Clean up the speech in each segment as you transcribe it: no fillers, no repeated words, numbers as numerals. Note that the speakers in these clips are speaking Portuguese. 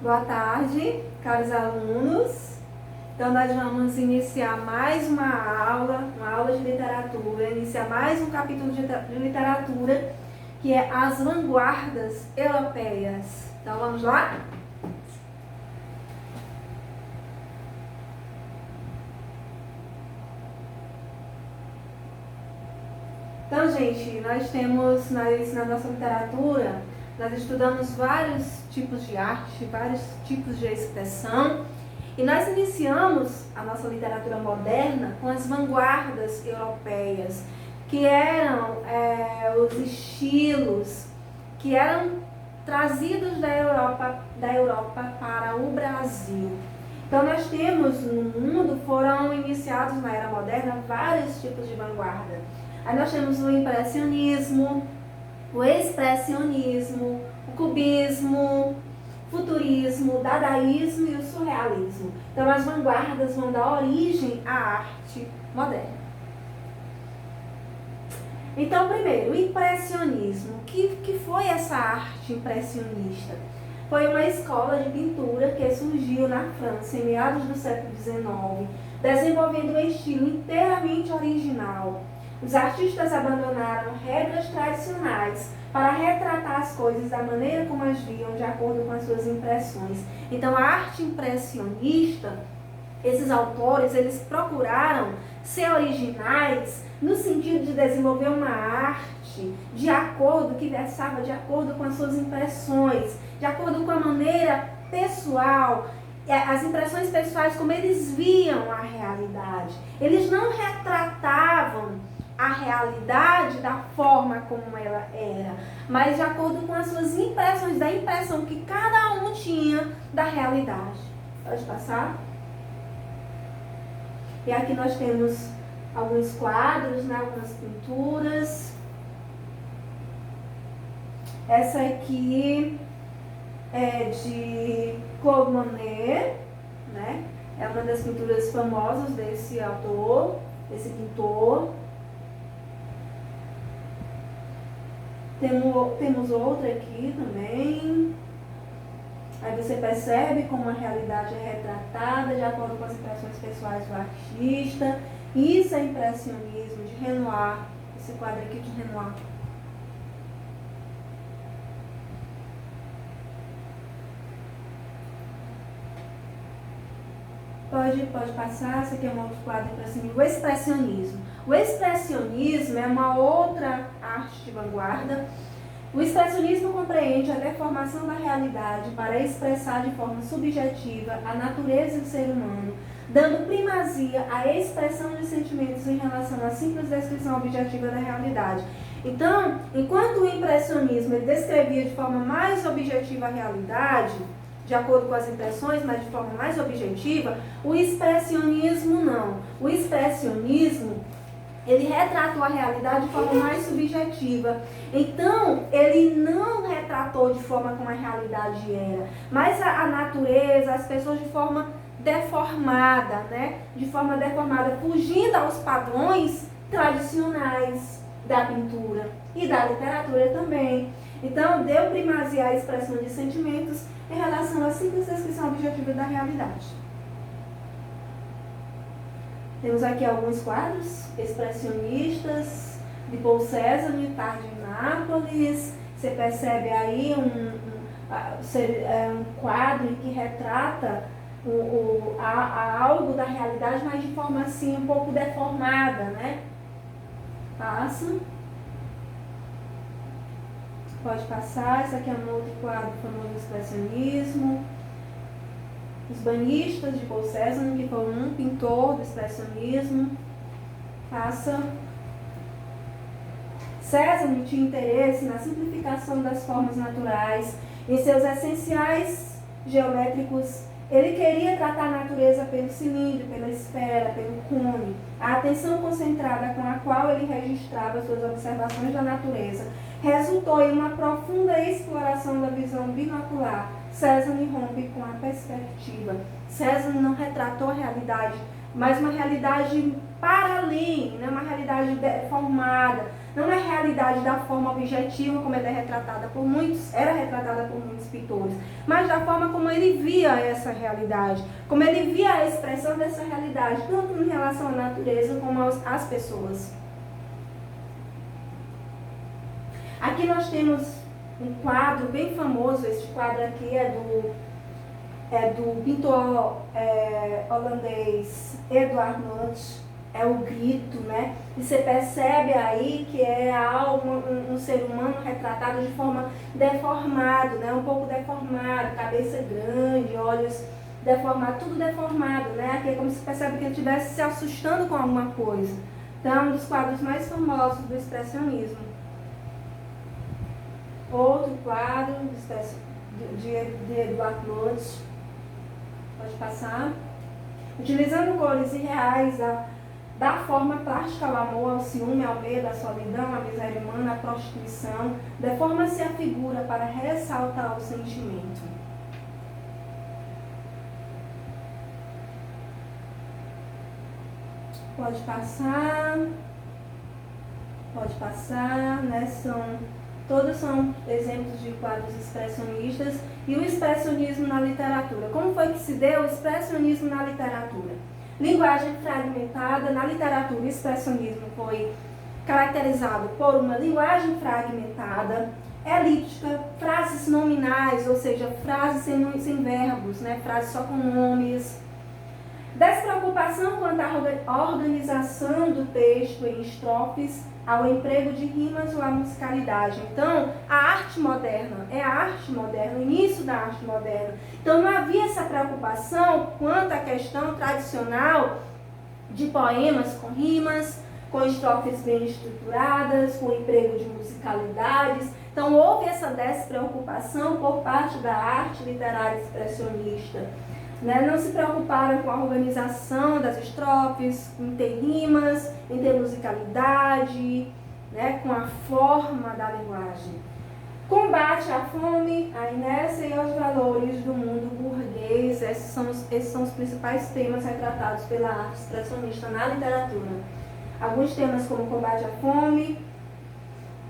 Boa tarde, caros alunos. Então, nós vamos iniciar mais uma aula de literatura, iniciar mais um capítulo de literatura, que é As Vanguardas Europeias. Então, vamos lá? Então, gente, nós temos na nossa literatura, nós estudamos vários tipos de arte, vários tipos de expressão, e nós iniciamos a nossa literatura moderna com as vanguardas europeias, que eram os estilos que eram trazidos da Europa para o Brasil. Então, nós temos no mundo, foram iniciados na era moderna vários tipos de vanguarda. Aí nós temos o impressionismo, o expressionismo, o cubismo, futurismo, o dadaísmo e o surrealismo. Então, as vanguardas vão dar origem à arte moderna. Então, primeiro, o impressionismo. O que foi essa arte impressionista? Foi uma escola de pintura que surgiu na França em meados do século XIX, desenvolvendo um estilo inteiramente original. Os artistas abandonaram regras tradicionais para retratar as coisas da maneira como as viam, de acordo com as suas impressões. Então, a arte impressionista, esses autores, eles procuraram ser originais no sentido de desenvolver uma arte de acordo, que versava de acordo com as suas impressões, de acordo com a maneira pessoal, as impressões pessoais, como eles viam a realidade. Eles não retratavam a realidade da forma como ela era, mas de acordo com as suas impressões, da impressão que cada um tinha da realidade. Pode passar? E aqui nós temos alguns quadros, né, algumas pinturas. Essa aqui é de Claude Monet, né? É uma das pinturas famosas desse autor, desse pintor. Temos outra aqui também. Aí você percebe como a realidade é retratada de acordo com as impressões pessoais do artista. Isso é impressionismo de Renoir. Esse quadro aqui de Renoir. Pode passar. Esse aqui é um outro quadro para cima. O expressionismo. O expressionismo é uma outra arte de vanguarda. O expressionismo compreende a deformação da realidade para expressar de forma subjetiva a natureza do ser humano, dando primazia à expressão de sentimentos em relação à simples descrição objetiva da realidade. Então, enquanto o impressionismo ele descrevia de forma mais objetiva a realidade, de acordo com as impressões, mas de forma mais objetiva, o expressionismo não. O expressionismo, ele retratou a realidade de forma mais subjetiva. Então, ele não retratou de forma como a realidade era, mas a natureza, as pessoas de forma deformada, né? De forma deformada, fugindo aos padrões tradicionais da pintura e da literatura também. Então, deu primazia à expressão de sentimentos em relação à simples descrição objetiva da realidade. Temos aqui alguns quadros expressionistas de Paul Cézanne, Tarde em Nápoles. Você percebe aí um quadro que retrata algo da realidade, mas de forma assim um pouco deformada, né? Passa. Pode passar. Esse aqui é um outro quadro famoso do expressionismo. Os Banistas, de Paul Cézanne, que foi um pintor do expressionismo. Passa. Cézanne tinha interesse na simplificação das formas naturais, em seus essenciais geométricos. Ele queria tratar a natureza pelo cilindro, pela esfera, pelo cone. A atenção concentrada com a qual ele registrava suas observações da natureza resultou em uma profunda exploração da visão binocular. Cézanne rompe com a perspectiva. Cézanne não retratou a realidade, mas uma realidade para além, né? Uma realidade deformada, Não é a realidade da forma objetiva como ela é retratada por muitos, era retratada por muitos pintores, mas da forma como ele via essa realidade, como ele via a expressão dessa realidade, tanto em relação à natureza como às pessoas. Aqui nós temos um quadro bem famoso. Este quadro aqui é do pintor holandês Edward Munch, é o Grito, né? E você percebe aí que é algo, um ser humano retratado de forma deformado, né? Um pouco deformado, cabeça grande, olhos deformados, tudo deformado, né? Aqui é como se percebe que ele estivesse se assustando com alguma coisa. Então é um dos quadros mais famosos do expressionismo. Outro quadro de Edward Munch, pode passar. Utilizando cores irreais da forma plástica ao amor, ao ciúme, ao medo, à solidão, à miséria humana, à prostituição, deforma-se a figura para ressaltar o sentimento. Pode passar, né? Todos são exemplos de quadros expressionistas. E o expressionismo na literatura. Como foi que se deu o expressionismo na literatura? Linguagem fragmentada. Na literatura, o expressionismo foi caracterizado por uma linguagem fragmentada, elíptica, frases nominais, ou seja, frases sem verbos, né? Frases só com nomes. Despreocupação quanto à organização do texto em estrofes, ao emprego de rimas ou à musicalidade. Então, a arte moderna é a arte moderna, o início da arte moderna. Então, não havia essa preocupação quanto à questão tradicional de poemas com rimas, com estrofes bem estruturadas, com emprego de musicalidades. Então, houve essa despreocupação por parte da arte literária expressionista. Não se preocuparam com a organização das estrofes, em ter rimas, em ter musicalidade, né, com a forma da linguagem. Combate à fome, à inércia e aos valores do mundo burguês. Esses são os principais temas retratados pela arte expressionista na literatura. Alguns temas como combate à fome,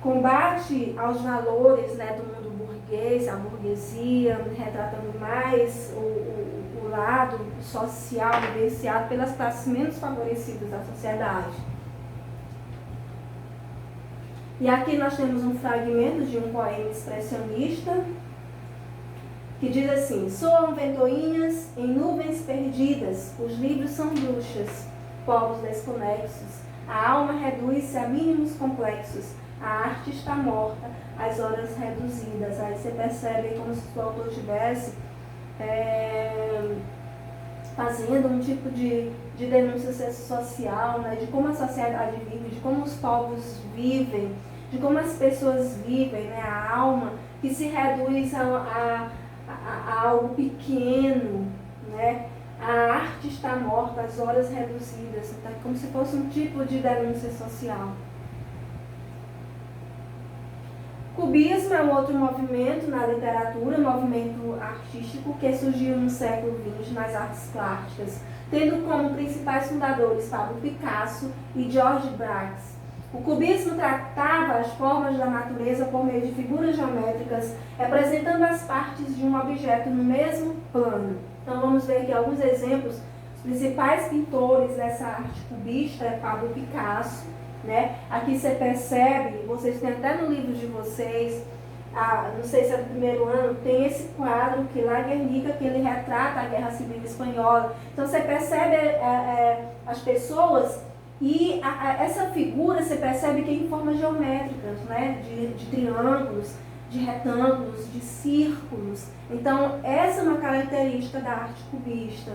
combate aos valores, né, do mundo burguês, a burguesia, retratando mais o lado social vivenciado pelas classes menos favorecidas da sociedade. E aqui nós temos um fragmento de um poema expressionista que diz assim: soam ventoinhas em nuvens perdidas, os livros são bruxas, povos desconexos, a alma reduz-se a mínimos complexos, a arte está morta, as horas reduzidas. Aí você percebe como se o autor estivesse fazendo um tipo de denúncia social, né, de como a sociedade vive, de como os povos vivem, de como as pessoas vivem, né, a alma que se reduz a algo pequeno, né, a arte está morta, as horas reduzidas, então, como se fosse um tipo de denúncia social. Cubismo é um outro movimento na literatura, movimento artístico que surgiu no século XX nas artes plásticas, tendo como principais fundadores Pablo Picasso e George Braque. O cubismo tratava as formas da natureza por meio de figuras geométricas, representando as partes de um objeto no mesmo plano. Então vamos ver aqui alguns exemplos. Os principais pintores dessa arte cubista é Pablo Picasso, né? Aqui você percebe, vocês têm até no livro de vocês, não sei se é do primeiro ano, tem esse quadro que lá Guernica, que ele retrata a Guerra Civil Espanhola. Então você percebe as pessoas e essa figura você percebe que é em formas geométricas, né? De triângulos, de retângulos, de círculos. Então essa é uma característica da arte cubista.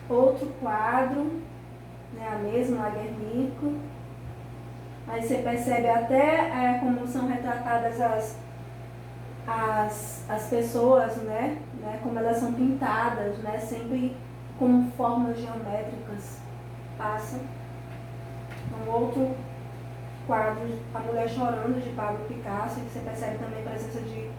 Outro quadro, né, a mesma, a Guernica. Aí você percebe até como são retratadas as pessoas, né, como elas são pintadas, né, sempre com formas geométricas. Passa. Um outro quadro, A Mulher Chorando, de Pablo Picasso, que você percebe também a presença de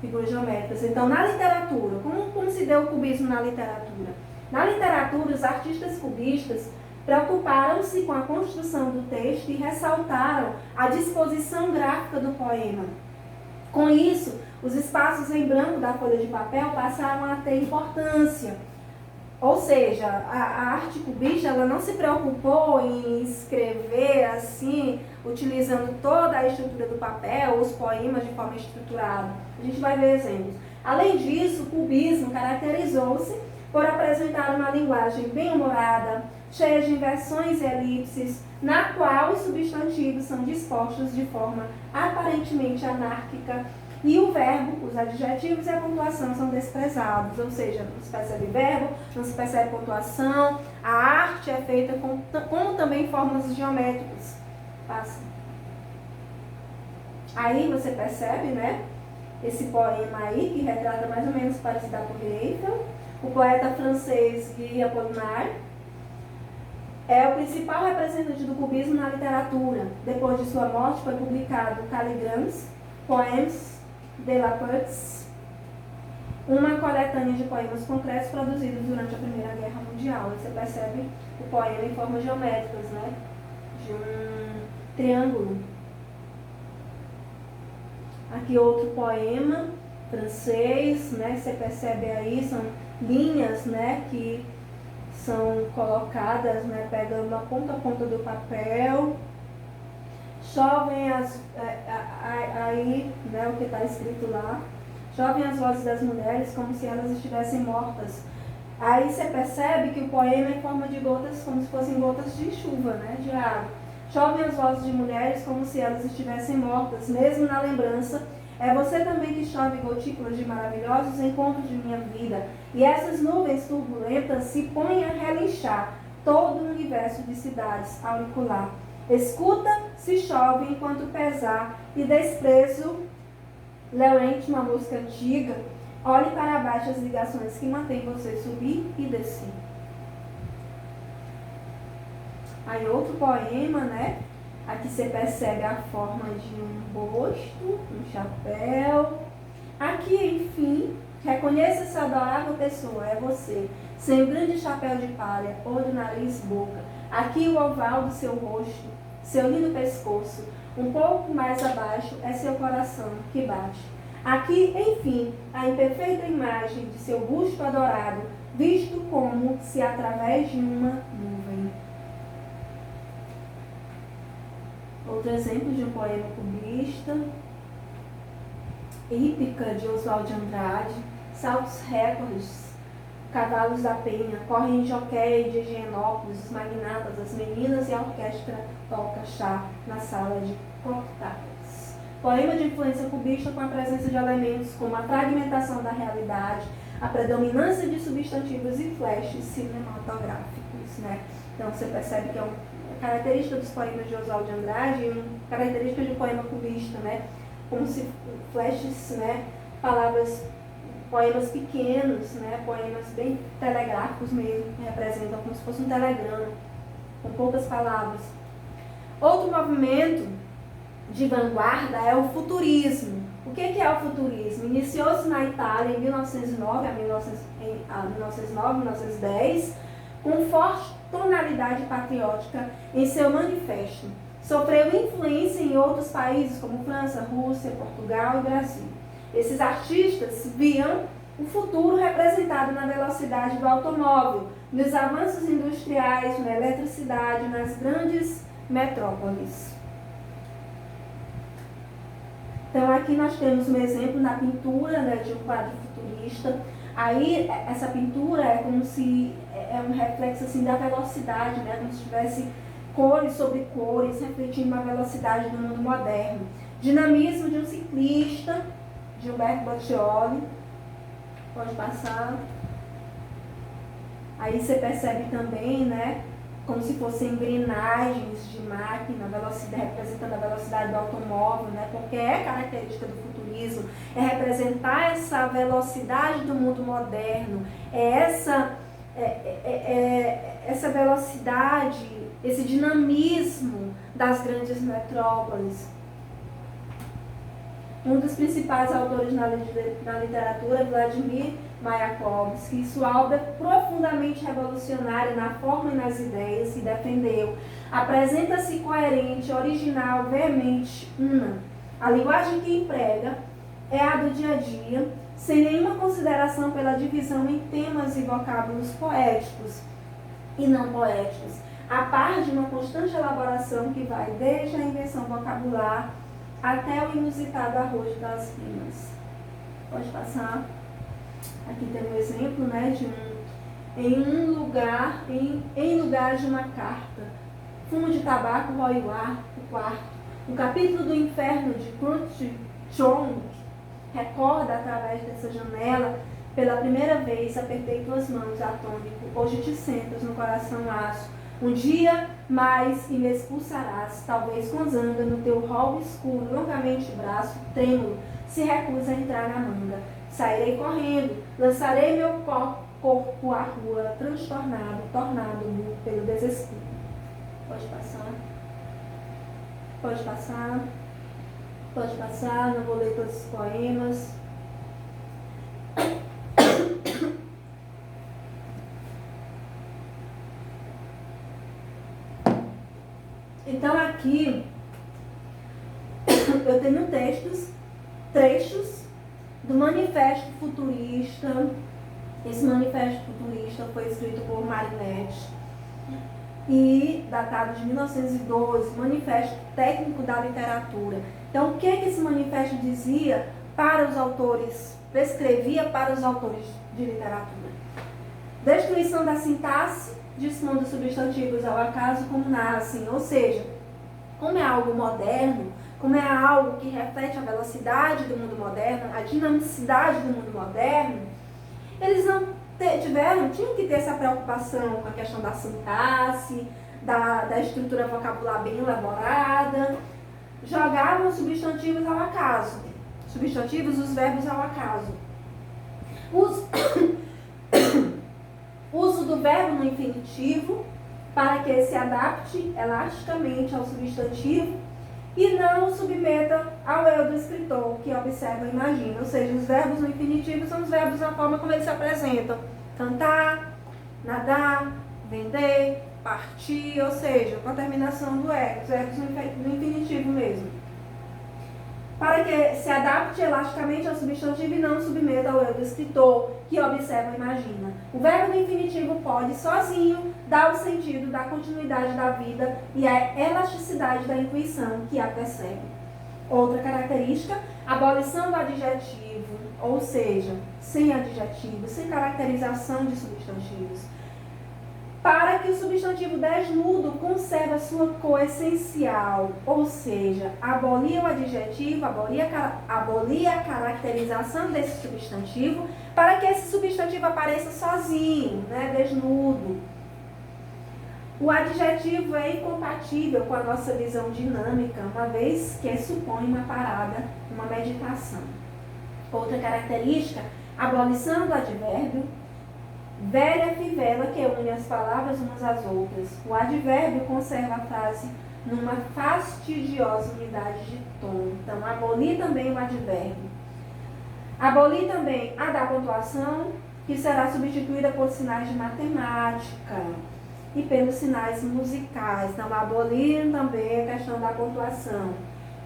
figuras geométricas. Então, na literatura, como se deu o cubismo na literatura? Na literatura, os artistas cubistas preocuparam-se com a construção do texto e ressaltaram a disposição gráfica do poema. Com isso, os espaços em branco da folha de papel passaram a ter importância. Ou seja, a arte cubista ela não se preocupou em escrever assim, utilizando toda a estrutura do papel, os poemas de forma estruturada. A gente vai ver exemplos. Além disso, o cubismo caracterizou-se por apresentar uma linguagem bem-humorada, cheia de inversões e elipses, na qual os substantivos são dispostos de forma aparentemente anárquica e o verbo, os adjetivos e a pontuação são desprezados, ou seja, não se percebe verbo, não se percebe pontuação, a arte é feita como também formas geométricas. Passa. Aí você percebe, né, esse poema aí, que retrata mais ou menos Paris da Torre Eiffel. O poeta francês Guy Apollinaire é o principal representante do cubismo na literatura. Depois de sua morte foi publicado Caligrams, Poems de la Perse, uma coletânea de poemas concretos produzidos durante a Primeira Guerra Mundial. Você percebe o poema em formas geométricas, né? De um triângulo. Aqui outro poema francês, né? Você percebe aí, são linhas, né? Que são colocadas, né? Pegando a ponta do papel. Chovem aí, né, o que está escrito lá, chovem as vozes das mulheres como se elas estivessem mortas. Aí você percebe que o poema é em forma de gotas, como se fossem gotas de chuva, né, de água. Chovem as vozes de mulheres como se elas estivessem mortas, mesmo na lembrança. É você também que chove gotículas de maravilhosos encontros de minha vida. E essas nuvens turbulentas se põem a relinchar todo o universo de cidades auricular. Escuta se chove enquanto pesar e desprezo Laurent, uma música antiga. Olhe para baixo as ligações que mantêm você subir e descer. Aí outro poema, né? Aqui você percebe a forma de um rosto, um chapéu. Aqui, enfim, reconheça essa adorável pessoa, é você, sem o grande chapéu de palha, olho, nariz, boca. Aqui o oval do seu rosto, seu lindo pescoço, um pouco mais abaixo é seu coração que bate. Aqui, enfim, a imperfeita imagem de seu busto adorado, visto como se através de uma nuvem. Outro exemplo de um poema cubista. Hípica, de Oswald de Andrade. Saltos recordes. Cavalos da Penha, correm em joqueia de Higienópolis, os magnatas, as meninas e a orquestra toca chá na sala de cocktails. Poema de influência cubista com a presença de elementos como a fragmentação da realidade, a predominância de substantivos e flashes cinematográficos, né? Então você percebe que é uma característica dos poemas de Oswald de Andrade e uma característica de um poema cubista, né? Como se flashes, né? Palavras, poemas pequenos, né? Poemas bem telegráficos mesmo, que representam como se fosse um telegrama, com poucas palavras. Outro movimento de vanguarda é o futurismo. O que é o futurismo? Iniciou-se na Itália em 1909 a 1910, com forte tonalidade patriótica em seu manifesto. Sofreu influência em outros países como França, Rússia, Portugal e Brasil. Esses artistas viam o futuro representado na velocidade do automóvel, nos avanços industriais, na eletricidade, nas grandes metrópoles. Então aqui nós temos um exemplo na pintura, né, de um quadro futurista. Aí essa pintura é como se é um reflexo assim da velocidade, né, como se tivesse cores sobre cores, refletindo a velocidade do mundo moderno. Dinamismo de um ciclista, de Umberto Boccioli. Pode passar. Aí você percebe também, né, como se fossem engrenagens de máquina, velocidade, representando a velocidade do automóvel, né, porque é característica do futurismo, é representar essa velocidade do mundo moderno, essa velocidade, esse dinamismo das grandes metrópoles. Um dos principais autores na literatura, Vladimir Mayakovsky, sua obra profundamente revolucionária na forma e nas ideias que defendeu, apresenta-se coerente, original, veemente, una. A linguagem que emprega é a do dia a dia, sem nenhuma consideração pela divisão em temas e vocábulos poéticos e não poéticos, a par de uma constante elaboração que vai desde a invenção vocabular até o inusitado arrojo das rimas. Pode passar. Aqui tem um exemplo, né, de em lugar de uma carta. Fumo de tabaco rói o quarto. O capítulo do inferno de Kurt Chong recorda através dessa janela. Pela primeira vez apertei tuas mãos, atônico. Hoje te sentas no coração aço. Um dia mais e me expulsarás, talvez com zanga no teu rol escuro, longamente braço, trêmulo, se recusa a entrar na manga. Sairei correndo, lançarei meu corpo à rua, transtornado, tornado-me pelo desespero. Pode passar. Pode passar. Pode passar, não vou ler todos os poemas. Então aqui eu tenho trechos do Manifesto Futurista. Esse Manifesto Futurista foi escrito por Marinetti e datado de 1912, Manifesto Técnico da Literatura. Então, o que esse manifesto dizia para os autores, prescrevia para os autores de literatura? Destruição da sintaxe, dispondo substantivos ao acaso como nascem, ou seja, como é algo moderno, como é algo que reflete a velocidade do mundo moderno, a dinamicidade do mundo moderno, eles não tinham que ter essa preocupação com a questão da sintaxe, da estrutura vocabular bem elaborada, jogavam substantivos ao acaso, os verbos ao acaso. Uso do verbo no infinitivo para que se adapte elasticamente ao substantivo e não o submeta ao eu do escritor, que observa e imagina. Ou seja, os verbos no infinitivo são os verbos na forma como eles se apresentam. Cantar, nadar, vender, partir, ou seja, com a terminação do E, os verbos no infinitivo mesmo. Para que se adapte elasticamente ao substantivo e não submeta ao eu do escritor, que observa e imagina. O verbo no infinitivo pode, sozinho, dar o sentido da continuidade da vida e a elasticidade da intuição que a percebe. Outra característica, abolição do adjetivo, ou seja, sem adjetivo, sem caracterização de substantivos, para que o substantivo desnudo conserve a sua cor essencial, ou seja, abolir o adjetivo, abolir a caracterização desse substantivo, para que esse substantivo apareça sozinho, né, desnudo. O adjetivo é incompatível com a nossa visão dinâmica, uma vez que supõe uma parada, uma meditação. Outra característica, abolição do advérbio, velha fivela que une as palavras umas às outras. O advérbio conserva a frase numa fastidiosa unidade de tom. Então, abolir também o advérbio. Abolir também a da pontuação, que será substituída por sinais de matemática e pelos sinais musicais. Então, abolir também a questão da pontuação.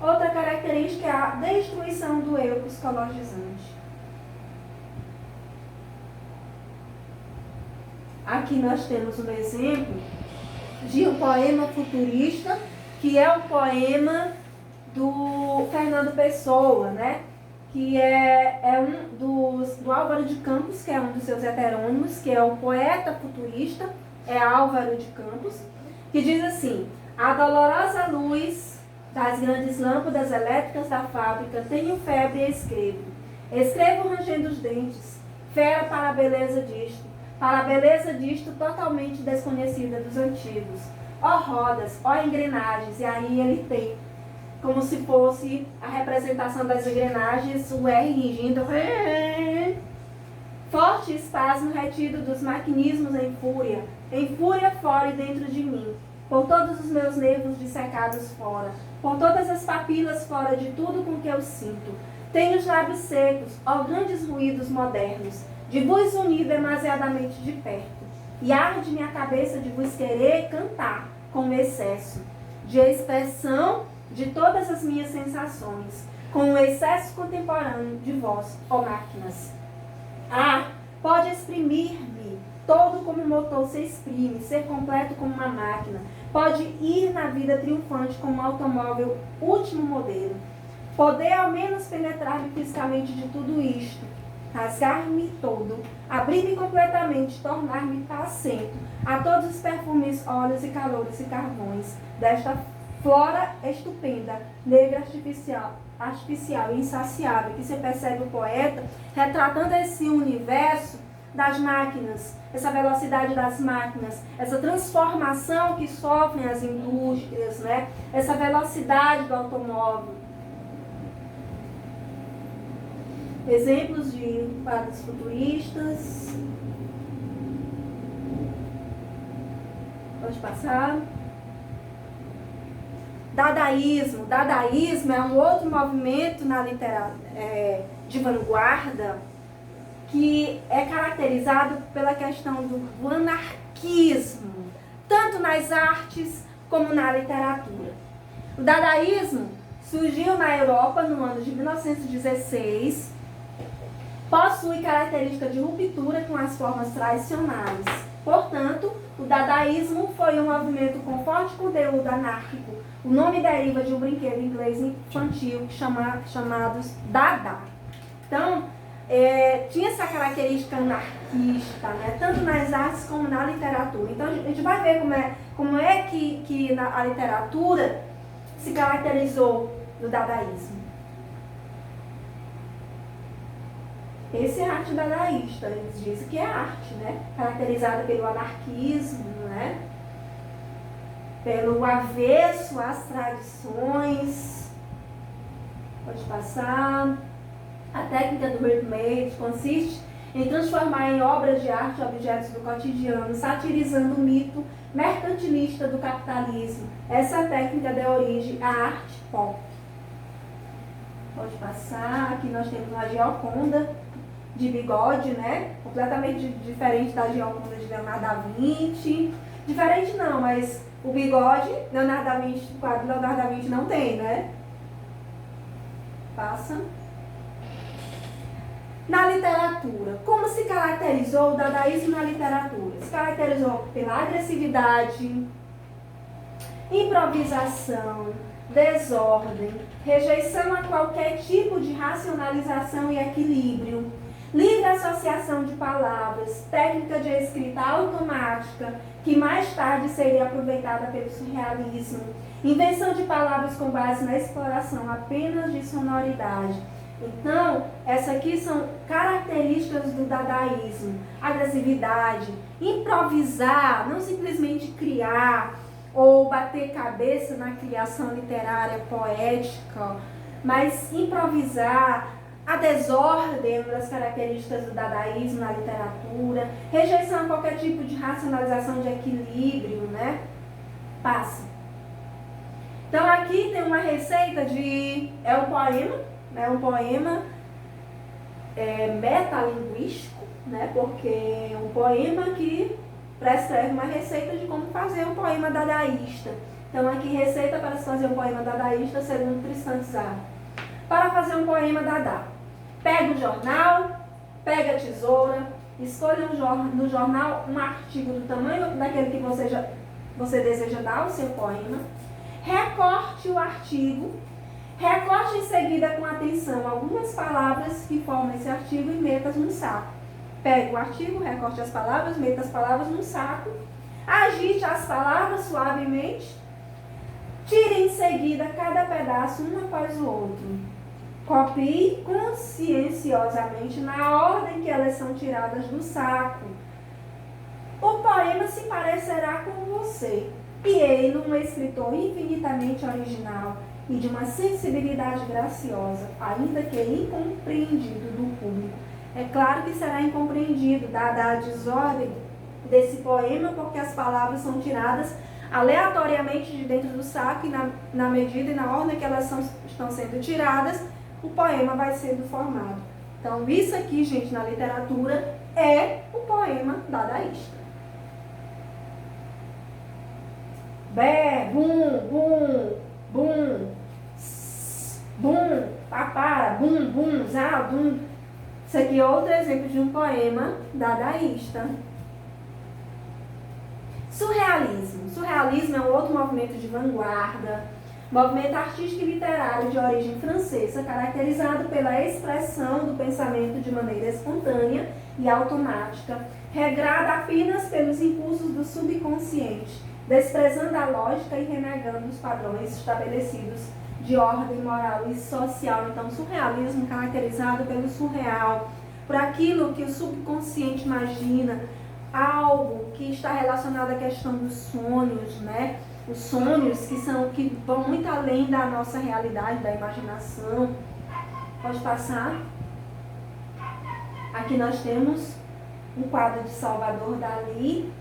Outra característica é a destruição do eu psicologizante. Aqui nós temos um exemplo de um poema futurista, que é o poema do Fernando Pessoa, né? Que é do Álvaro de Campos, que é um dos seus heterônimos, que é o poeta futurista, é Álvaro de Campos, que diz assim: a dolorosa luz das grandes lâmpadas elétricas da fábrica, tenho febre e escrevo rangendo os dentes, fera para a beleza disto totalmente desconhecida dos antigos. Ó rodas, ó engrenagens, e aí ele tem como se fosse a representação das engrenagens, o R ringindo, forte espasmo retido dos maquinismos em fúria fora e dentro de mim, por todos os meus nervos dissecados fora, por todas as papilas fora de tudo com que eu sinto. Tenho os lábios secos, ó grandes ruídos modernos, de vos unir demasiadamente de perto, e arde minha cabeça de vos querer cantar com o excesso de expressão de todas as minhas sensações, com o excesso contemporâneo de vós, ó máquinas. Pode exprimir-me todo como um motor se exprime, ser completo como uma máquina. Pode ir na vida triunfante como um automóvel último modelo. Poder ao menos penetrar-me fisicamente de tudo isto, rasgar-me todo, abrir-me completamente, tornar-me passento a todos os perfumes, óleos e calores e carvões desta flora estupenda, negra, artificial e insaciável, que se percebe o poeta retratando esse universo das máquinas, essa velocidade das máquinas, essa transformação que sofrem as indústrias, né? Essa velocidade do automóvel. Exemplos de quadros futuristas. Pode passar. Dadaísmo. Dadaísmo é um outro movimento na literatura de vanguarda que é caracterizado pela questão do anarquismo, tanto nas artes como na literatura. O dadaísmo surgiu na Europa no ano de 1916, possui característica de ruptura com as formas tradicionais. Portanto, o dadaísmo foi um movimento com forte conteúdo anárquico. O nome deriva de um brinquedo inglês infantil chamado Dada. Então, tinha essa característica anarquista, né? Tanto nas artes como na literatura. Então, a gente vai ver como é que a literatura se caracterizou no dadaísmo. Esse é a arte dadaísta, eles dizem que é arte, né? Caracterizada pelo anarquismo, né? Pelo avesso às tradições. Pode passar. A técnica do handmade consiste em transformar em obras de arte objetos do cotidiano, satirizando o mito mercantilista do capitalismo. Essa técnica deu origem à arte pop. Pode passar. Aqui nós temos a Gioconda de bigode, né? Completamente diferente da Gioconda de Leonardo da Vinci. Diferente não, mas o bigode, Leonardo da Vinci, o quadro de Leonardo da Vinci não tem, né? Passa. Na literatura, como se caracterizou o dadaísmo na literatura? Se caracterizou pela agressividade, improvisação, desordem, rejeição a qualquer tipo de racionalização e equilíbrio, livre associação de palavras, técnica de escrita automática, que mais tarde seria aproveitada pelo surrealismo, invenção de palavras com base na exploração apenas de sonoridade. Então, essas aqui são características do dadaísmo: agressividade, improvisar, não simplesmente criar ou bater cabeça na criação literária, poética, mas improvisar. A desordem é uma das características do dadaísmo na literatura, rejeição a qualquer tipo de racionalização de equilíbrio, né? Passa. Então aqui tem uma receita de... é um poema metalinguístico, né? Porque é um poema que prescreve uma receita de como fazer um poema dadaísta. Então aqui receita para se fazer um poema dadaísta segundo Tristan Tzar. Para fazer um poema dadá, pega o jornal, pega a tesoura, escolha no jornal um artigo do tamanho daquele que você deseja dar ao seu poema, recorte o artigo, recorte em seguida com atenção algumas palavras que formam esse artigo e meta-as num saco. Pegue o artigo, recorte as palavras, meta as palavras num saco, agite as palavras suavemente, tire em seguida cada pedaço um após o outro. Copie conscienciosamente na ordem que elas são tiradas do saco. O poema se parecerá com você, e ele um escritor infinitamente original e de uma sensibilidade graciosa, ainda que incompreendido do público. É claro que será incompreendido, dada a desordem desse poema, porque as palavras são tiradas aleatoriamente de dentro do saco e na medida e na ordem que elas estão sendo tiradas, o poema vai sendo formado. Então, isso aqui, gente, na literatura é o poema dadaísta. Bé, bum, bum, bum, bum, papá, bum, bum, zá, bum. Isso aqui é outro exemplo de um poema dadaísta. Surrealismo. Surrealismo é um outro movimento de vanguarda, movimento artístico e literário de origem francesa, caracterizado pela expressão do pensamento de maneira espontânea e automática, regrada apenas pelos impulsos do subconsciente, desprezando a lógica e renegando os padrões estabelecidos de ordem moral e social. Então, surrealismo caracterizado pelo surreal, por aquilo que o subconsciente imagina, algo que está relacionado à questão dos sonhos, né? Os sonhos que vão muito além da nossa realidade, da imaginação. Pode passar. Aqui nós temos um quadro de Salvador Dalí,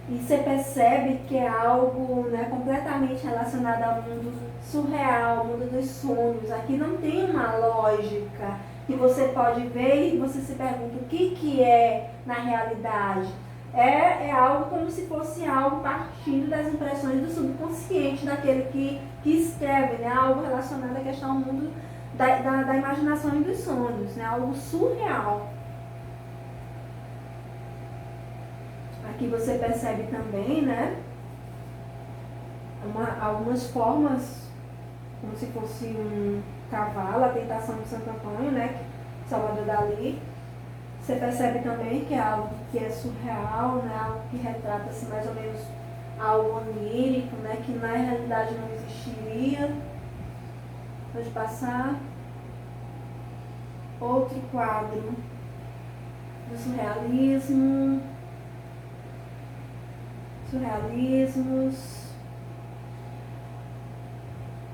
e você percebe que é algo, né, completamente relacionado ao mundo surreal, ao mundo dos sonhos. Aqui não tem uma lógica que você pode ver e você se pergunta o que é na realidade. É algo como se fosse algo partindo das impressões do subconsciente daquele que escreve, né? Algo relacionado à questão do mundo da imaginação e dos sonhos, né? Algo surreal. Aqui você percebe também, né? Algumas formas, como se fosse um cavalo, a tentação de Santo Antônio, né? Salvador Dalí. Você percebe também que é algo que é surreal, né? Algo que retrata assim, mais ou menos algo onírico, né? Que na realidade não existiria. Pode passar. Outro quadro do surrealismo. Surrealismos.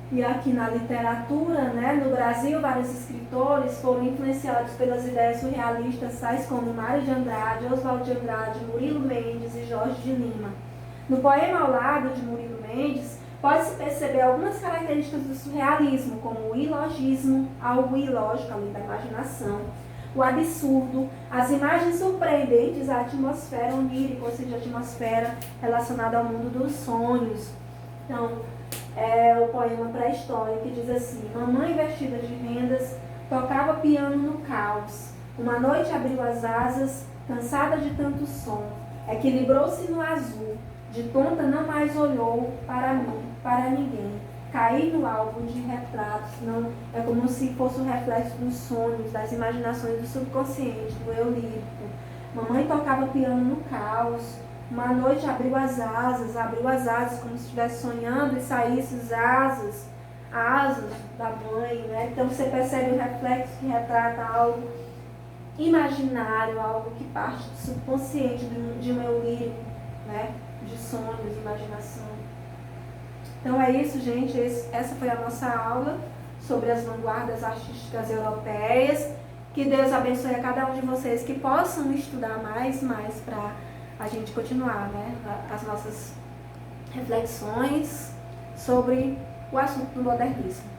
E aqui na literatura, né, no Brasil, vários escritores foram influenciados pelas ideias surrealistas, tais como Mário de Andrade, Oswald de Andrade, Murilo Mendes e Jorge de Lima. No poema Ao Lado, de Murilo Mendes, pode-se perceber algumas características do surrealismo, como o ilogismo, algo ilógico, além da imaginação, o absurdo, as imagens surpreendentes, a atmosfera onírica, ou seja, a atmosfera relacionada ao mundo dos sonhos. Então, é o poema pré-histórico que diz assim: mamãe vestida de rendas tocava piano no caos. Uma noite abriu as asas, cansada de tanto som, equilibrou-se no azul, de tonta não mais olhou para mim, para ninguém. Caí no álbum de retratos, não, é como se fosse um reflexo dos sonhos, das imaginações do subconsciente, do eu lírico. Mamãe tocava piano no caos. Uma noite abriu as asas como se estivesse sonhando e saísse as asas da mãe, né? Então você percebe o reflexo que retrata algo imaginário, algo que parte do subconsciente, de um eu lírico, né? De sonhos, imaginação. Então é isso, gente. Essa foi a nossa aula sobre as vanguardas artísticas europeias. Que Deus abençoe a cada um de vocês, que possam estudar mais para a gente continuar, né, as nossas reflexões sobre o assunto do modernismo.